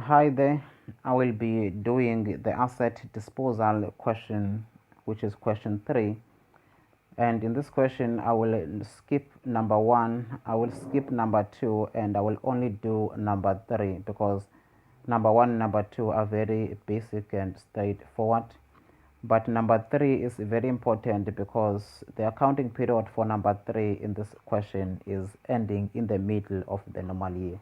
Hi there. I will be doing the asset disposal question, which is question 3. And in this question, I will skip number 1, I will skip number 2, and I will only do number 3 because number 1 and number 2 are very basic and straightforward. But number 3 is very important because the accounting period for number 3 in this question is ending in the middle of the normal year.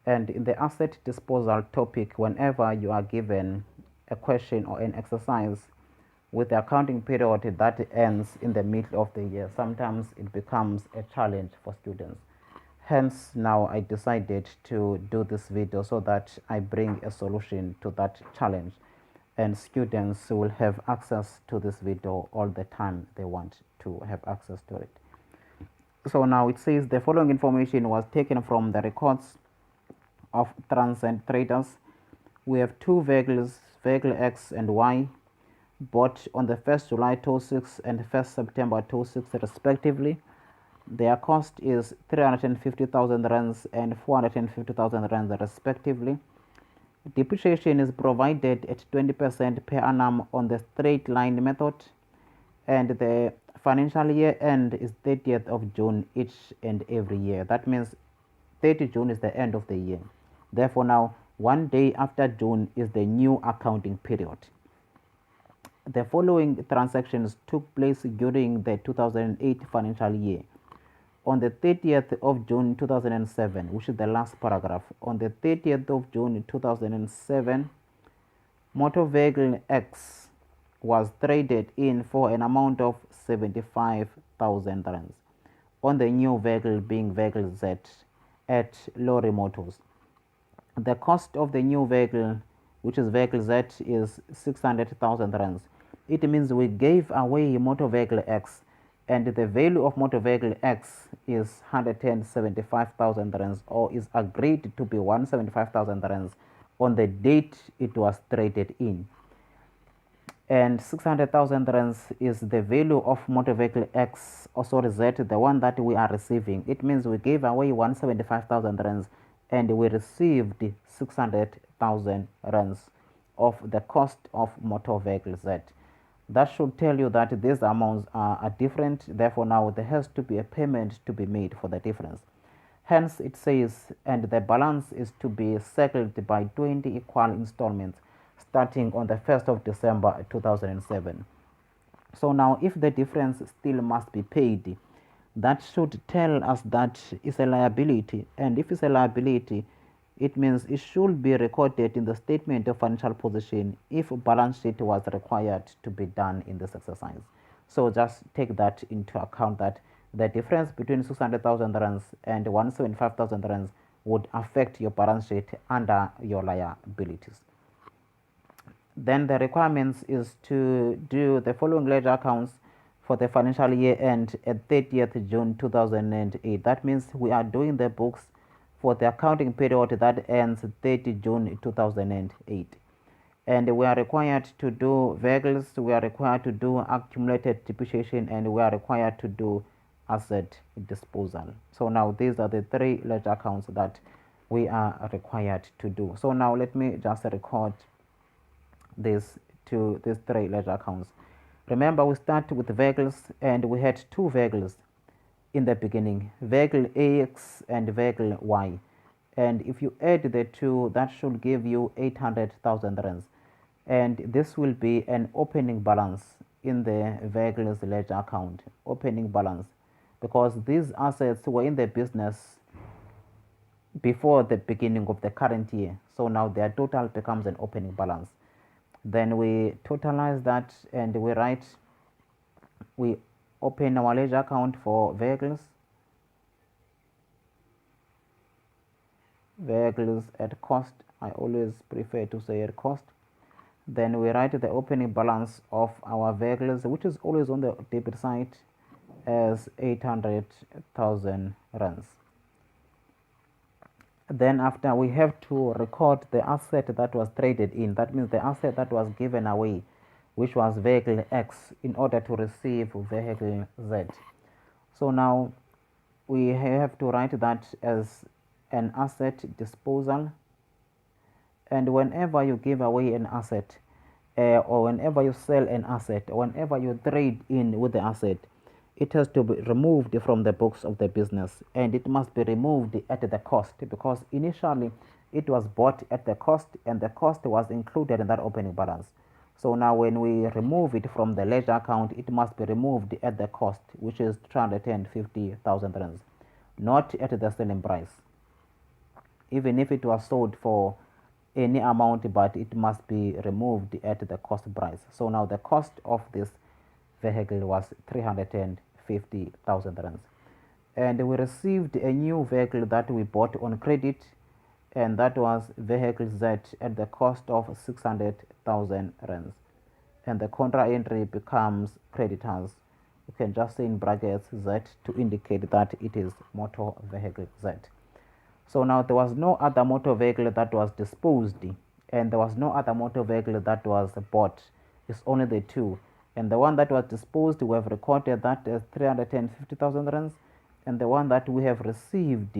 And in the asset disposal topic, whenever you are given a question or an exercise with the accounting period that ends in the middle of the year, sometimes it becomes a challenge for students. Hence, now I decided to do this video so that I bring a solution to that challenge, and students will have access to this video all the time they want to have access to it. So now it says the following information was taken from the records of Transcend Traders. We have two vehicles, vehicle X and Y, bought on the 1st July 2006 and 1st September 2006 respectively. Their cost is 350,000 rands and 450,000 rands respectively. Depreciation is provided at 20% per annum on the straight line method, and the financial year end is 30th of June each and every year. That means 30th June is the end of the year. Therefore, now 1 day after June is the new accounting period. The following transactions took place during the 2008 financial year. On the 30th of June 2007, which is the last paragraph, on the 30th of June 2007, motor vehicle X was traded in for an amount of 75,000 rands on the new vehicle being vehicle Z at Lorry Motors. The cost of the new vehicle, which is vehicle Z, is 600,000 rands. It means we gave away motor vehicle X, and the value of motor vehicle X is 175,000 rands, or is agreed to be 175,000 rands on the date it was traded in. And 600,000 rands is the value of motor vehicle X, or sorry Z, the one that we are receiving. It means we gave away 175,000 rands and we received 600,000 rands of the cost of motor vehicle Z. That should tell you that these amounts are different. Therefore, now there has to be a payment to be made for the difference. Hence, it says, and the balance is to be settled by 20 equal installments starting on the 1st of December 2007. So now if the difference still must be paid, that should tell us that it's a liability, and if it's a liability, it means it should be recorded in the statement of financial position if a balance sheet was required to be done in this exercise. So just take that into account, that the difference between 600,000 rands and 175,000 rands would affect your balance sheet under your liabilities. Then the requirements is to do the following ledger accounts for the financial year end at 30th June 2008. That means we are doing the books for the accounting period that ends 30 June 2008. And we are required to do vehicles, we are required to do accumulated depreciation, and we are required to do asset disposal. So now these are the three ledger accounts that we are required to do. So now let me just record these three ledger accounts. Remember, we start with vehicles, and we had two vehicles in the beginning, vehicle X and vehicle Y. And if you add the two, that should give you 800,000 rands. And this will be an opening balance in the vehicles ledger account, opening balance, because these assets were in the business before the beginning of the current year. So now their total becomes an opening balance. Then we totalize that, and we open our ledger account for vehicles at cost. I always prefer to say at cost. Then we write the opening balance of our vehicles, which is always on the debit side, as 800,000 rands. Then after, we have to record the asset that was traded in. That means the asset that was given away, which was vehicle X, in order to receive vehicle Z. So now we have to write that as an asset disposal, And whenever you give away an asset, or whenever you sell an asset, or whenever you trade in with the asset, it has to be removed from the books of the business, and it must be removed at the cost, because initially it was bought at the cost and the cost was included in that opening balance. So now when we remove it from the ledger account, it must be removed at the cost, which is 350,000 rands, not at the selling price. Even if it was sold for any amount, but it must be removed at the cost price. So now the cost of this vehicle was 350,000 rands. And we received a new vehicle that we bought on credit, and that was vehicle Z at the cost of 600,000 rands. And the contra entry becomes creditors. You can just say in brackets Z to indicate that it is motor vehicle Z. So now there was no other motor vehicle that was disposed, and there was no other motor vehicle that was bought. It's only the two. And the one that was disposed, we have recorded that as 350,000 rands, and the one that we have received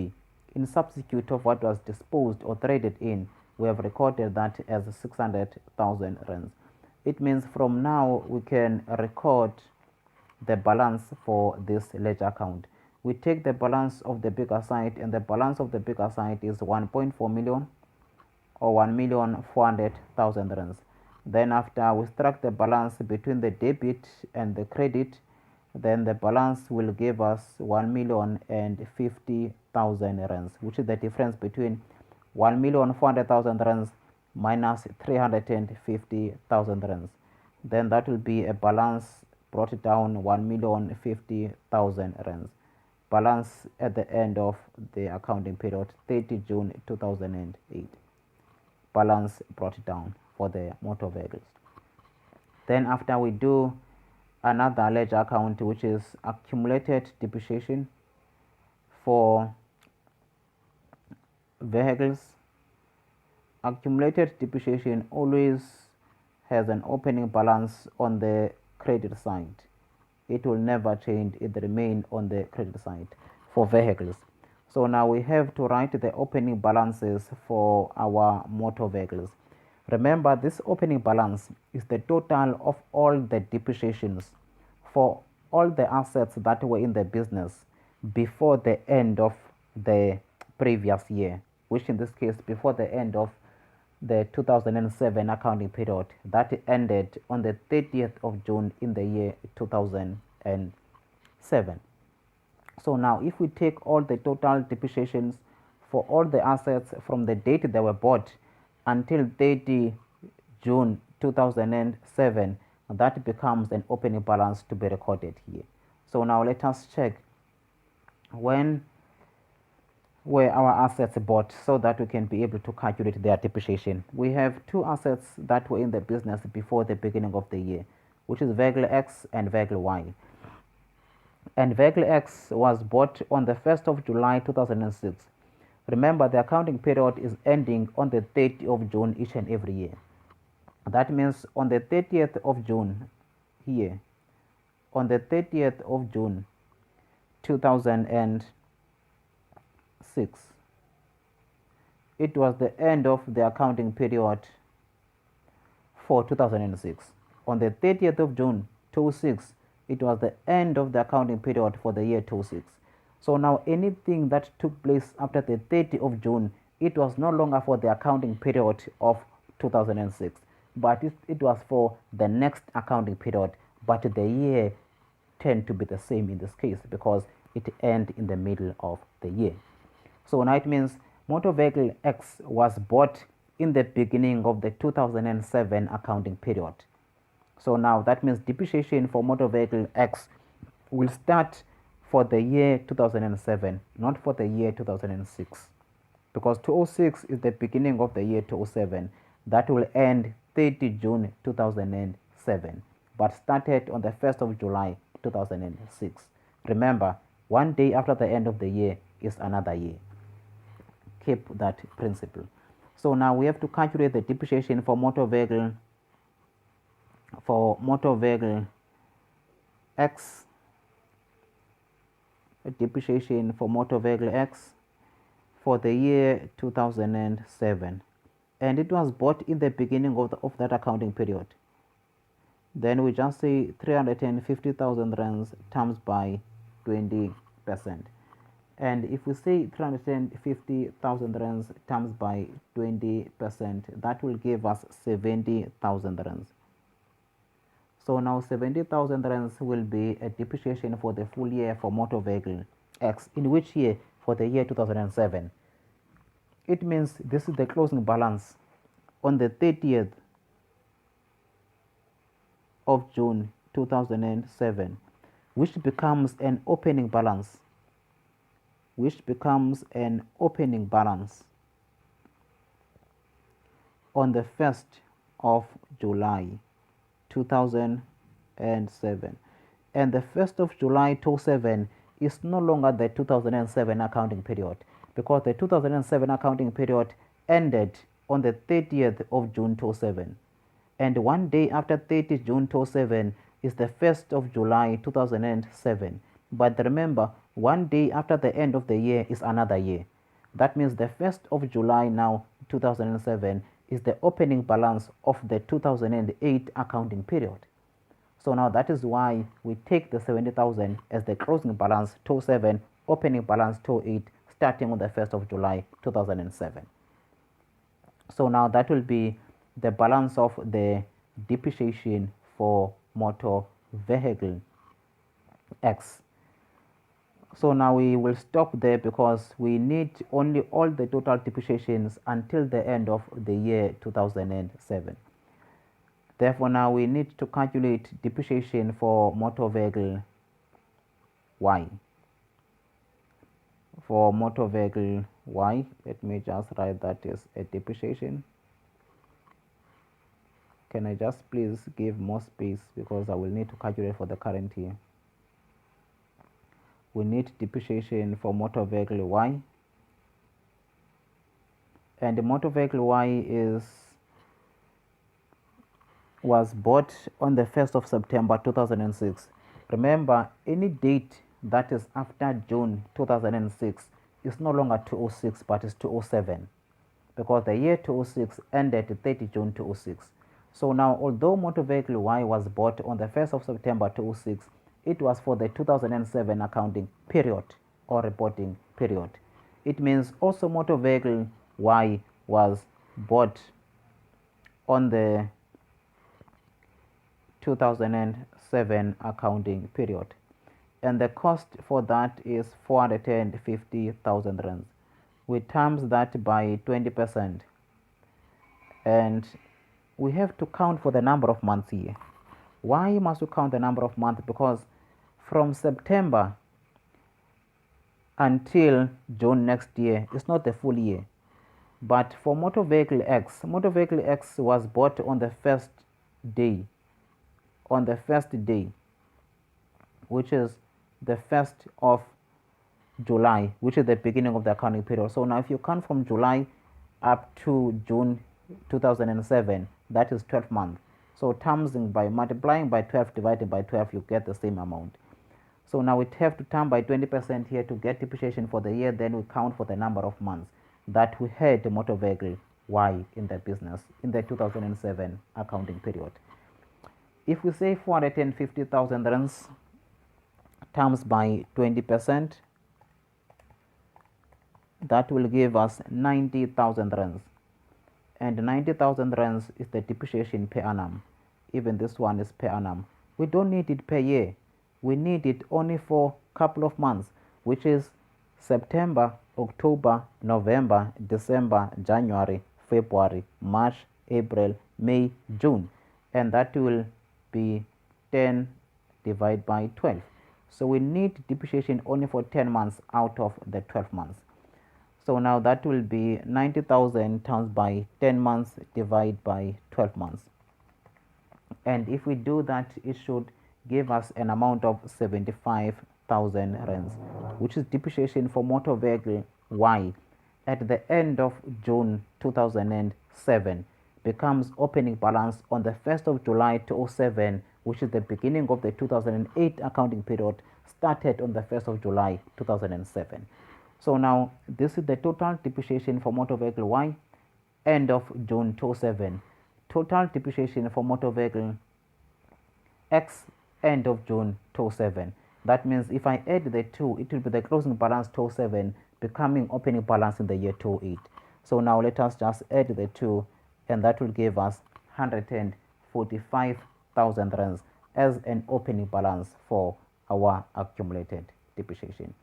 in substitute of what was disposed or traded in, we have recorded that as 600,000 rands. It means from now we can record the balance for this ledger account. We take the balance of the bigger side, and the balance of the bigger side is 1.4 million or 1,400,000 rands. Then after we subtract the balance between the debit and the credit, then the balance will give us 1,050,000 rands, which is the difference between 1,400,000 rands minus 350,000 rands. Then that will be a balance brought down 1,050,000 rands. Balance at the end of the accounting period, 30 June 2008. Balance brought down for the motor vehicles. Then after we do another ledger account, which is accumulated depreciation for vehicles. Accumulated depreciation always has an opening balance on the credit side. It will never change, it remain on the credit side for vehicles. So now we have to write the opening balances for our motor vehicles. Remember, this opening balance is the total of all the depreciations for all the assets that were in the business before the end of the previous year, which in this case before the end of the 2007 accounting period that ended on the 30th of June in the year 2007. So now if we take all the total depreciations for all the assets from the date they were bought until 30 June 2007, that becomes an opening balance to be recorded here. So now let us check when were our assets bought so that we can be able to calculate their depreciation. We have two assets that were in the business before the beginning of the year, which is vehicle X and vehicle Y. And vehicle X was bought on the 1st of July 2006. Remember, the accounting period is ending on the 30th of June each and every year. That means on the 30th of June here, on the 30th of June 2006, it was the end of the accounting period for 2006. On the 30th of June 2006, it was the end of the accounting period for the year 2006. So now anything that took place after the 30th of June, it was no longer for the accounting period of 2006, but it was for the next accounting period, but the year tend to be the same in this case because it ends in the middle of the year. So now it means motor vehicle X was bought in the beginning of the 2007 accounting period. So now that means depreciation for motor vehicle X will start for the year 2007, not for the year 2006, because 2006 is the beginning of the year 2007. That will end 30 June 2007, but started on the 1st of July 2006. Remember, one day after the end of the year is another year. Keep that principle. So now we have to calculate the depreciation for motor vehicle X. Depreciation for motor vehicle X for the year 2007. and it was bought in the beginning of that accounting period, then we just say 350,000 rands times by 20%. And if we say 350,000 rands times by 20%, that will give us 70,000 rands. So now 70,000 rands will be a depreciation for the full year for motor vehicle X. In which year? For the year 2007. It means this is the closing balance on the 30th of June 2007, which becomes an opening balance, on the 1st of July 2007. And the 1st of July 2007 is no longer the 2007 accounting period, because the 2007 accounting period ended on the 30th of June 2007. And one day after 30th June 2007 is the 1st of July 2007. But remember, one day after the end of the year is another year. That means the 1st of July now 2007 is the opening balance of the 2008 accounting period. So now that is why we take the 70,000 as the closing balance 2007, opening balance 2008, starting on the 1st of July 2007. So now that will be the balance of the depreciation for motor vehicle X. So now we will stop there because we need only all the total depreciations until the end of the year 2007. Therefore, now we need to calculate depreciation for motor vehicle Y. For motor vehicle Y, let me just write that as a depreciation. Can I just please give more space because I will need to calculate for the current year. We need depreciation for motor vehicle Y, and the motor vehicle Y was bought on the 1st of September 2006. Remember, any date that is after June 2006 is no longer 2006 but is 2007, because the year 2006 ended 30 June 2006. So now, although motor vehicle Y was bought on the 1st of September 2006, it was for the 2007 accounting period or reporting period. It means also motor vehicle Y was bought on the 2007 accounting period, and the cost for that is 450,000 rands. We times that by 20%, and we have to count for the number of months here. Why must we count the number of months? Because from September until June next year is not the full year. But for motor vehicle X was bought on the first day, which is the 1st of July, which is the beginning of the accounting period. So now if you count from July up to June 2007, that is 12 months. So times by multiplying by 12 divided by 12, you get the same amount. So now we have to term by 20% here to get depreciation for the year. Then we count for the number of months that we had the motor vehicle Y in the business in the 2007 accounting period. If we say 450,000 rands times by 20%, that will give us 90,000 rands, and 90,000 rands is the depreciation per annum. Even this one is per annum. We don't need it per year. We need it only for a couple of months, which is September, October, November, December, January, February, March, April, May, June, and that will be 10 divided by 12. So we need depreciation only for 10 months out of the 12 months. So now that will be 90,000 times by 10 months divided by 12 months. And if we do that, it should give us an amount of 75,000 rands, which is depreciation for motor vehicle Y at the end of June 2007, becomes opening balance on the 1st of July 2007, which is the beginning of the 2008 accounting period, started on the 1st of July 2007. So now this is the total depreciation for motor vehicle Y end of June 2007. Total depreciation for motor vehicle X end of June 2007. That means if I add the two, it will be the closing balance 2007 becoming opening balance in the year 2008. So now let us just add the two, and that will give us 145,000 rands as an opening balance for our accumulated depreciation.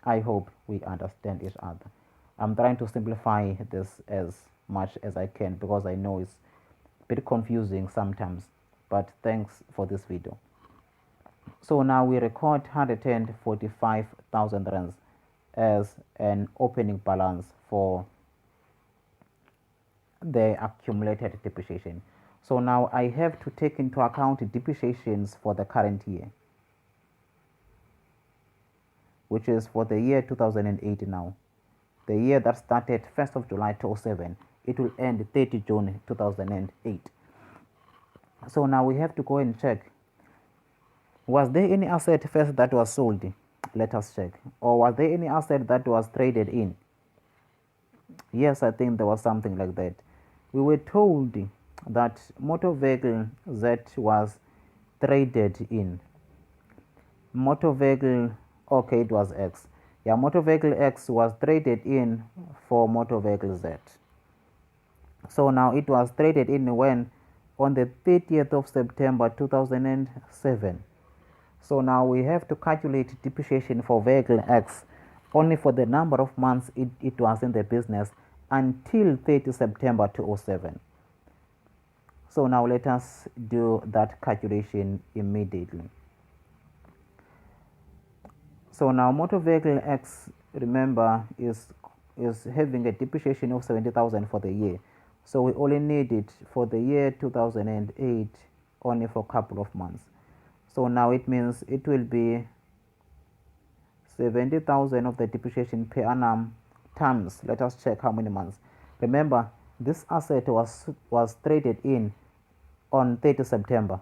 I hope we understand each other. I'm trying to simplify this as much as I can because I know it's a bit confusing sometimes, but thanks for this video. So now we record 145,000 rands as an opening balance for the accumulated depreciation. So now I have to take into account depreciations for the current year, which is for the year 2008 now. The year that started 1st of July 2007, it will end 30 June 2008. So now we have to go and check, was there any asset first that was sold? Let us check. Or was there any asset that was traded in? Yes, I think there was something like that. We were told that motor vehicle Z was traded in. Motor vehicle, okay, it was X. Yeah, motor vehicle X was traded in for motor vehicle Z. So now it was traded in when? On the 30th of September 2007. So now we have to calculate depreciation for vehicle X only for the number of months it was in the business until 30 September 2007. So now let us do that calculation immediately. So now motor vehicle X, remember, is having a depreciation of 70,000 for the year. So we only need it for the year 2008 only for a couple of months. So now it means it will be 70,000 of the depreciation per annum times, let us check how many months. Remember, this asset was traded in on 30 September.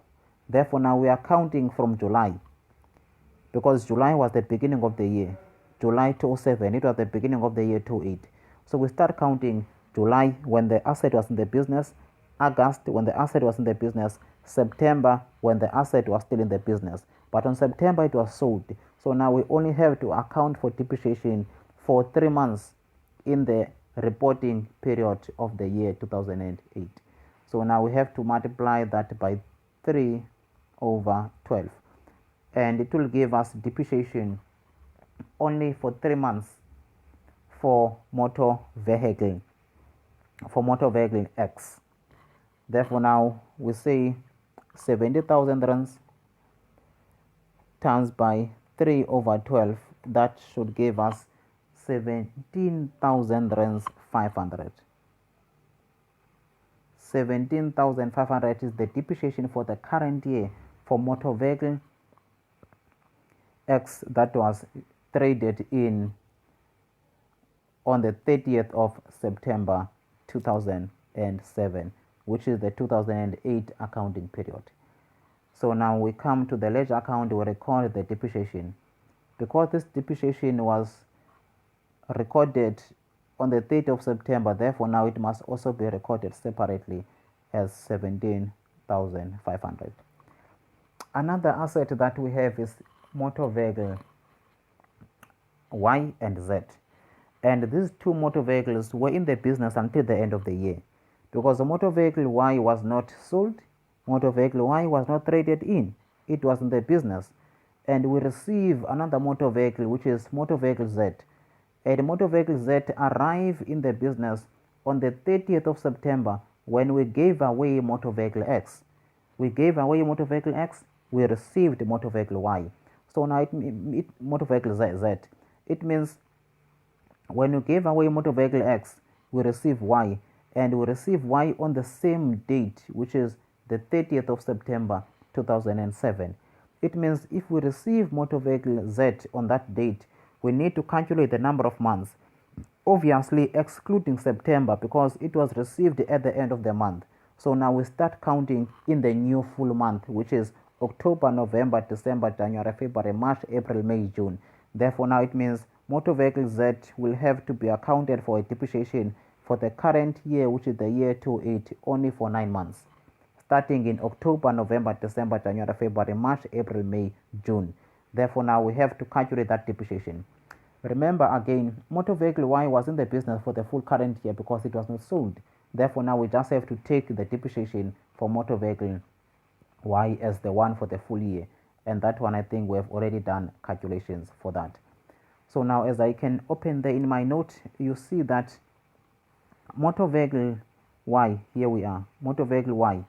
Therefore, now we are counting from July, because July was the beginning of the year. July 2007, it was the beginning of the year 2008. So we start counting July when the asset was in the business, August when the asset was in the business, September when the asset was still in the business. But on September it was sold. So now we only have to account for depreciation for 3 months in the reporting period of the year 2008. So now we have to multiply that by 3 over 12. And it will give us depreciation only for 3 months for motor vehicle X. Therefore now we say 70,000 rands times by 3 over 12, that should give us 17,000 rands 500. 17,500 is the depreciation for the current year for motor vehicle X that was traded in on the 30th of September 2007, which is the 2008 accounting period. So now we come to the ledger account, we record the depreciation. Because this depreciation was recorded on the 30th of September, therefore now it must also be recorded separately as 17,500. Another asset that we have is motor vehicle Y and Z. And these two motor vehicles were in the business until the end of the year, because the motor vehicle Y was not sold, motor vehicle Y was not traded in, it was in the business. And we receive another motor vehicle, which is motor vehicle Z. And motor vehicle Z arrived in the business on the 30th of September when we gave away motor vehicle X. We gave away motor vehicle X, we received motor vehicle Y. So now motor vehicle Z. It means when we gave away motor vehicle X, we receive Y, and we receive Y on the same date, which is the 30th of September 2007. It means if we receive motor vehicle Z on that date, we need to calculate the number of months, obviously excluding September because it was received at the end of the month. So now we start counting in the new full month, which is October, November, December, January, February, March, April, May, June. Therefore now it means motor vehicle Z will have to be accounted for a depreciation for the current year, which is the year 28, only for 9 months, starting in October, November, December, January, February, March, April, May, June. Therefore, now we have to calculate that depreciation. Remember again, motor vehicle Y was in the business for the full current year because it was not sold. Therefore, now we just have to take the depreciation for motor vehicle Y as the one for the full year. And that one, I think we have already done calculations for that. So now as I can open there in my note, you see that motor vehicle Y, here we are, motor vehicle Y.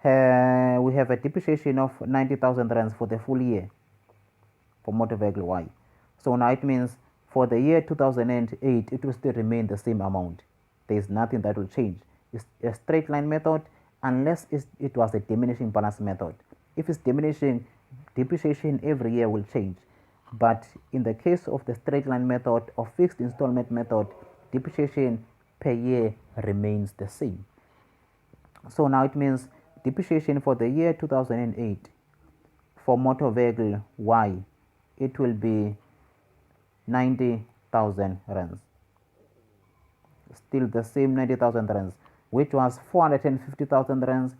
We have a depreciation of 90,000 rands for the full year for motor vehicle Y. So now it means for the year 2008, it will still remain the same amount. There is nothing that will change. It's a straight line method unless it was a diminishing balance method. If it's diminishing, depreciation every year will change. But in the case of the straight line method or fixed installment method, depreciation per year remains the same. So now it means depreciation for the year 2008 for motor vehicle Y, it will be 90,000 rands. Still the same 90,000 rands, which was 450,000 rands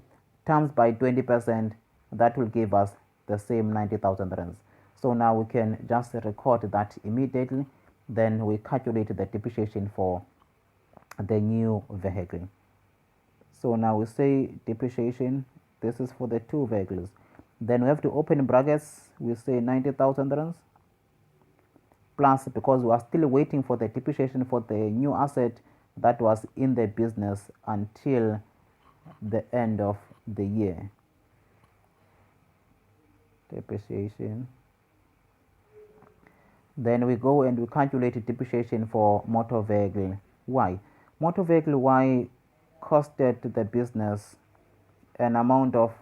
times by 20%, that will give us the same 90,000 rands. So now we can just record that immediately, then we calculate the depreciation for the new vehicle. So now we say depreciation, this is for the two vehicles. Then we have to open brackets, we say 90,000 rands plus, because we are still waiting for the depreciation for the new asset that was in the business until the end of the year. Depreciation. Then we go and we calculate depreciation for motor vehicle Y. Motor vehicle Y costed the business an amount of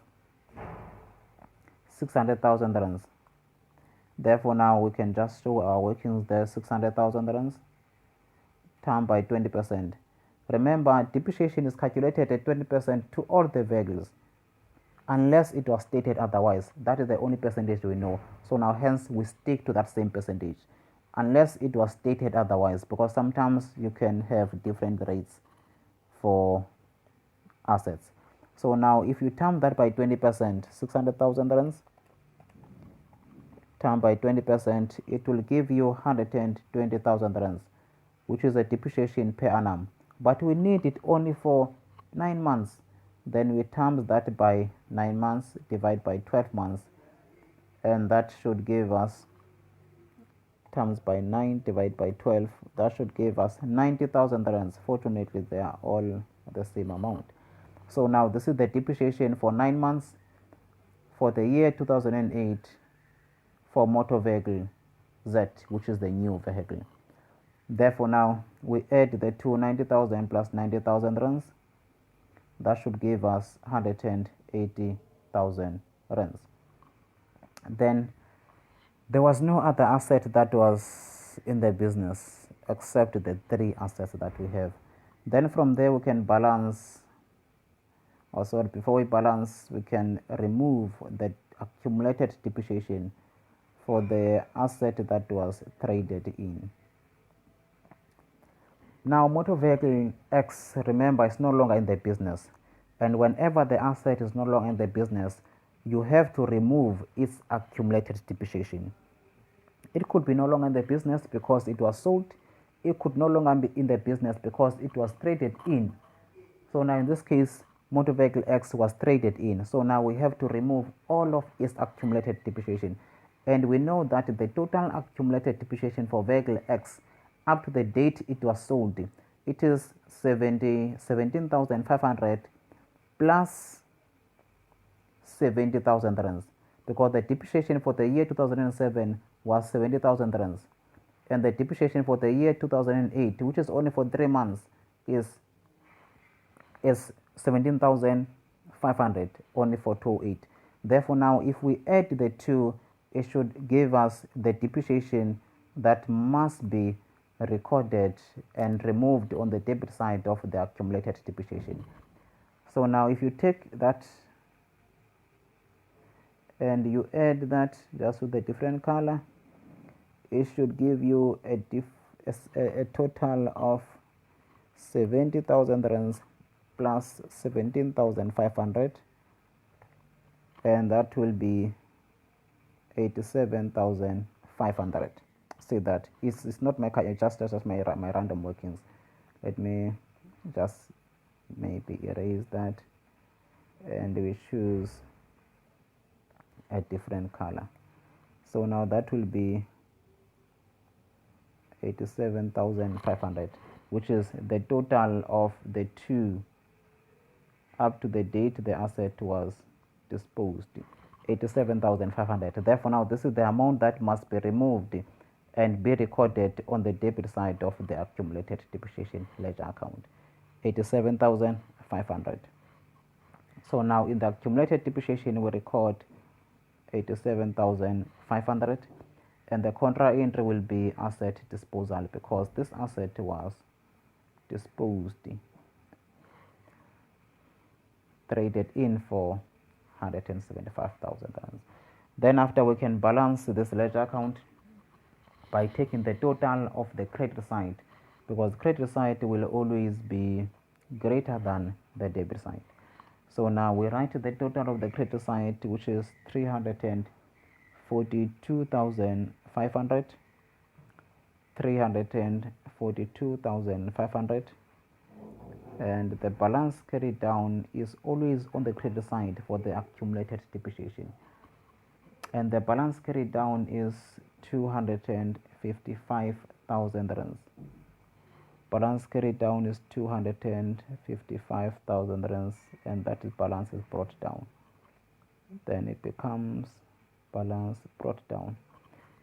600,000 rands. Therefore, now we can just show our workings there, 600,000 rands times by 20%. Remember, depreciation is calculated at 20% to all the vehicles unless it was stated otherwise. That is the only percentage we know. So now hence we stick to that same percentage unless it was stated otherwise, because sometimes you can have different rates for assets. So now if you term that by 20%, 600,000 rands term by 20%, it will give you 120,000 rands, which is a depreciation per annum. But we need it only for 9 months. Then we term that by 9 months, divide by 12 months, and that should give us times by 9 divided by 12, that should give us 90,000 rands. Fortunately, they are all the same amount. So now this is the depreciation for 9 months for the year 2008 for motor vehicle Z, which is the new vehicle. Therefore, now we add the 290,000 plus 90,000 rands. That should give us 180,000 rands. Then there was no other asset that was in the business except the 3 assets that we have. Then from there we can balance, or sorry, before we balance, we can remove the accumulated depreciation for the asset that was traded in. Now motor vehicle X, remember, is no longer in the business, and whenever the asset is no longer in the business, you have to remove its accumulated depreciation. It could be no longer in the business because it was sold. It could no longer be in the business because it was traded in. So now in this case, motor vehicle X was traded in. So now we have to remove all of its accumulated depreciation. And we know that the total accumulated depreciation for vehicle X up to the date it was sold, it is 17,500 plus 70,000 rands, because the depreciation for the year 2007 was 70,000 rands, and the depreciation for the year 2008, which is only for 3 months, is 17,500 only for 2008. Therefore, now if we add the two, it should give us the depreciation that must be recorded and removed on the debit side of the accumulated depreciation. So now if you take that and you add that just with a different color, it should give you a total of 70,000 rands plus 17,500, and that will be 87,500. See that it's not my just my random workings. Let me just maybe erase that, and we choose a different color. So now that will be 87,500, which is the total of the two up to the date the asset was disposed, 87,500. Therefore, now this is the amount that must be removed and be recorded on the debit side of the accumulated depreciation ledger account, 87,500. So now in the accumulated depreciation, we record 87,500, and the contra entry will be asset disposal, because this asset was disposed, traded in for 175,000 rands. Then after, we can balance this ledger account by taking the total of the credit side, because credit side will always be greater than the debit side. So now we write the total of the credit side, which is 342,500, 342,500, and the balance carried down is always on the credit side for the accumulated depreciation, and the balance carried down is 255,000 rands. Balance carried down is 255,000 rands, and that is balance is brought down. Then it becomes balance brought down.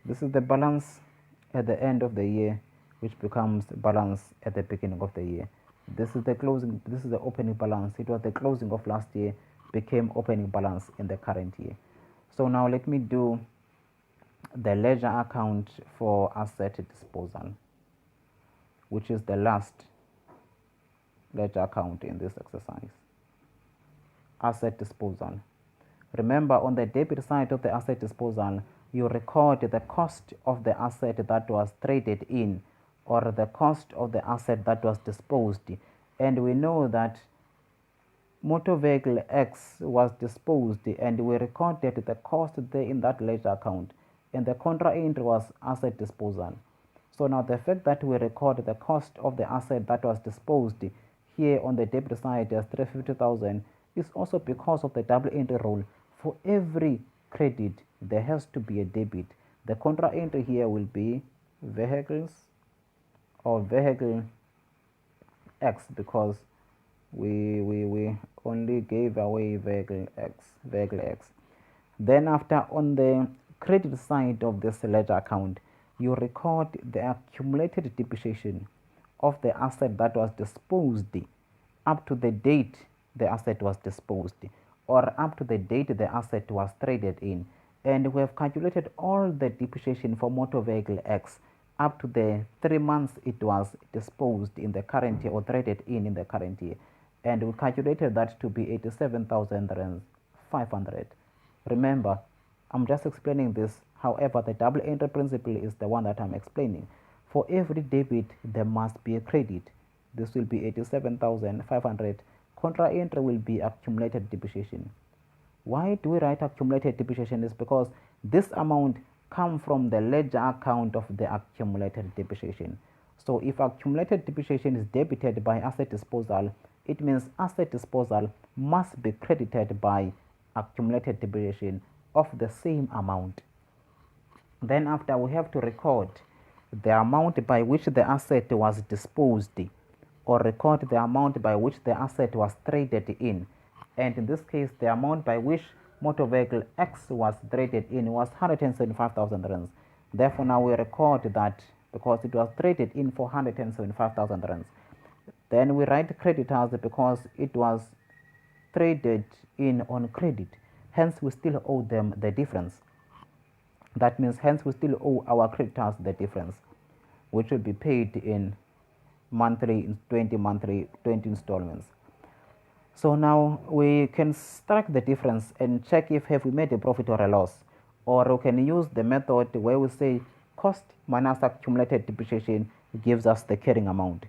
This is the balance at the end of the year, which becomes balance at the beginning of the year. This is the closing, this is the opening balance. It was the closing of last year, became opening balance in the current year. So now let me do the ledger account for asset disposal, which is the last ledger account in this exercise. Asset disposal. Remember, on the debit side of the asset disposal, you record the cost of the asset that was traded in, or the cost of the asset that was disposed. And we know that motor vehicle X was disposed, and we recorded the cost there in that ledger account, and the contra entry was asset disposal. So now the fact that we record the cost of the asset that was disposed here on the debit side as 350,000 is also because of the double entry rule. For every credit, there has to be a debit. The contra entry here will be vehicles or vehicle X, because we only gave away vehicle X. Then after, on the credit side of this ledger account, you record the accumulated depreciation of the asset that was disposed up to the date the asset was disposed, or up to the date the asset was traded in. And we have calculated all the depreciation for motor vehicle X up to the 3 months it was disposed in the current year, or traded in the current year, and we calculated that to be 87,500. Remember, I'm just explaining this. However, the double entry principle is the one that I'm explaining. For every debit, there must be a credit. This will be 87,500. Contra entry will be accumulated depreciation. Why do we write accumulated depreciation? Is because this amount comes from the ledger account of the accumulated depreciation. So if accumulated depreciation is debited by asset disposal, it means asset disposal must be credited by accumulated depreciation of the same amount. Then after, we have to record the amount by which the asset was disposed, or record the amount by which the asset was traded in. And in this case, the amount by which motor vehicle X was traded in was 175,000 rands. Therefore, now we record that because it was traded in for 175,000 rands. Then we write creditors because it was traded in on credit. Hence, we still owe them the difference. That means, hence, we still owe our creditors the difference, which will be paid in 20 installments. So now we can strike the difference and check if have we made a profit or a loss, or we can use the method where we say cost minus accumulated depreciation gives us the carrying amount.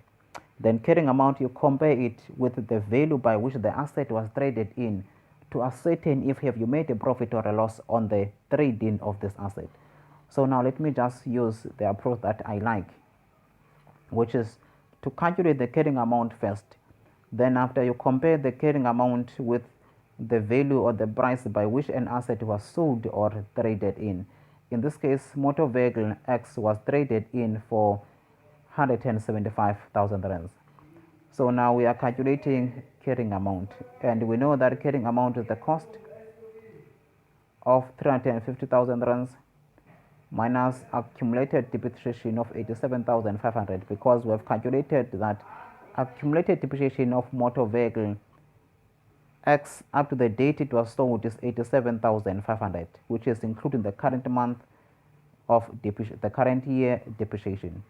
Then carrying amount, you compare it with the value by which the asset was traded in to ascertain if have you made a profit or a loss on the trading of this asset. So now let me just use the approach that I like, which is to calculate the carrying amount first. Then after you compare the carrying amount with the value or the price by which an asset was sold or traded in. In this case, motor vehicle X was traded in for 175,000 rands. So now we are calculating carrying amount, and we know that carrying amount is the cost of 350,000 rands minus accumulated depreciation of 87,500, because we have calculated that accumulated depreciation of motor vehicle X up to the date it was sold is 87,500, which is including the current month of the current year depreciation.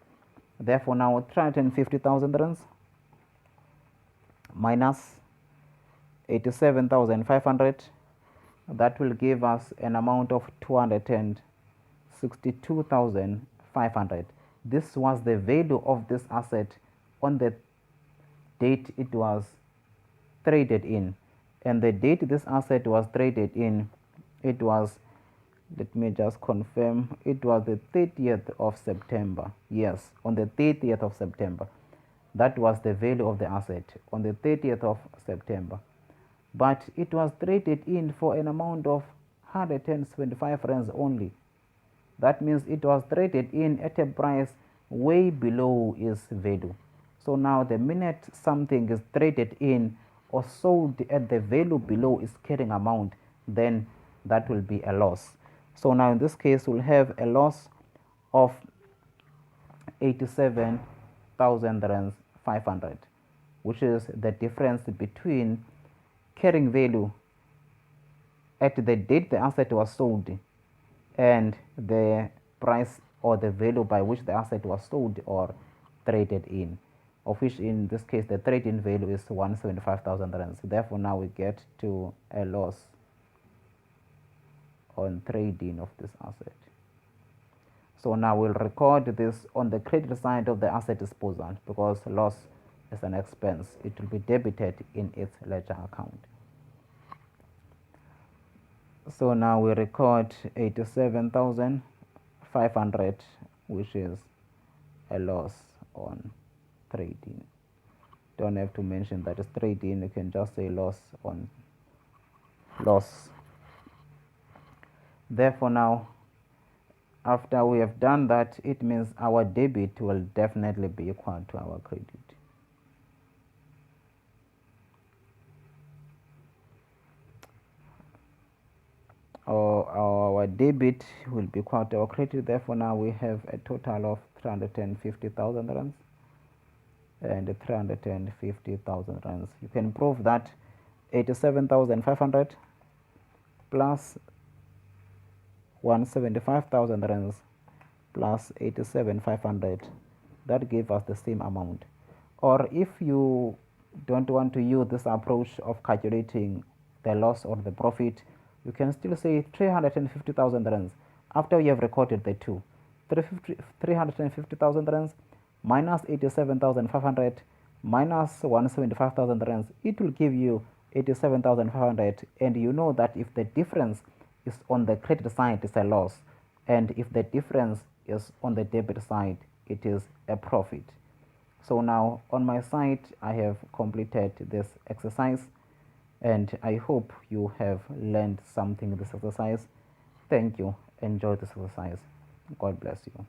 Therefore, now 350,000 rands minus 87,500, that will give us an amount of 262,500. This was the value of this asset on the date it was traded in, and the date this asset was traded in, it was, let me just confirm, it was the 30th of September. Yes, on the 30th of September. That was the value of the asset on the 30th of September. But it was traded in for an amount of 175 rands only. That means it was traded in at a price way below its value. So now the minute something is traded in or sold at the value below its carrying amount, then that will be a loss. So now in this case, we'll have a loss of 87,000 rands 500, which is the difference between carrying value at the date the asset was sold and the price or the value by which the asset was sold or traded in, of which in this case the trade-in value is 175,000 rands. Therefore, now we get to a loss on trading of this asset. So now we'll record this on the credit side of the asset disposal, because loss is an expense. It will be debited in its ledger account. So now we record 87,500, which is a loss on trading. Don't have to mention that it's trading, you can just say loss on loss. Therefore, now after we have done that, it means our debit will definitely be equal to our credit. Our debit will be equal to our credit. Therefore, now we have a total of 350,000 rands and 350,000 rands. You can prove that 87,500 plus 175,000 rands plus 87,500, that gives us the same amount. Or if you don't want to use this approach of calculating the loss or the profit, you can still say 350,000 rands after you have recorded the two. 350,000 rands minus 87,500 minus 175,000 rands, it will give you 87,500, and you know that if the difference is on the credit side, it's a loss, and if the difference is on the debit side, it is a profit. So now on my side, I have completed this exercise, and I hope you have learned something in this exercise. Thank you. Enjoy this exercise. God bless you.